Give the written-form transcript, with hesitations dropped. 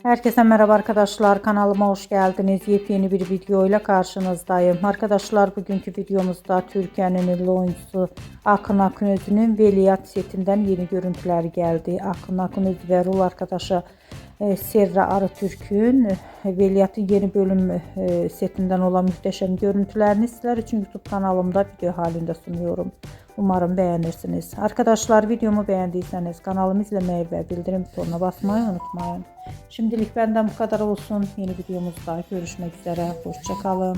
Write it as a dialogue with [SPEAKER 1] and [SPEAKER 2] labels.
[SPEAKER 1] Herkese merhaba arkadaşlar, kanalıma hoş geldiniz. Yepyeni bir video ile karşınızdayım. Arkadaşlar, bugünkü videomuzda Türkiye'nin ünlü oyuncusu Akın Akınözü'nün Veliaht setinden yeni görüntüler geldi. Akın Akınözü ve rol arkadaşı Serra Arıtürk'ün Veliaht'ın yeni bölüm setinden olan muhteşem görüntülerini sizler için YouTube kanalımda video halinde sunuyorum. Umarım beğenirsiniz. Arkadaşlar, videomu beğendiyseniz kanalımı izlemeyi ve bildirim butonuna basmayı unutmayın. Şimdilik benden bu kadar olsun. Yeni videomuzda görüşmek üzere. Hoşça kalın.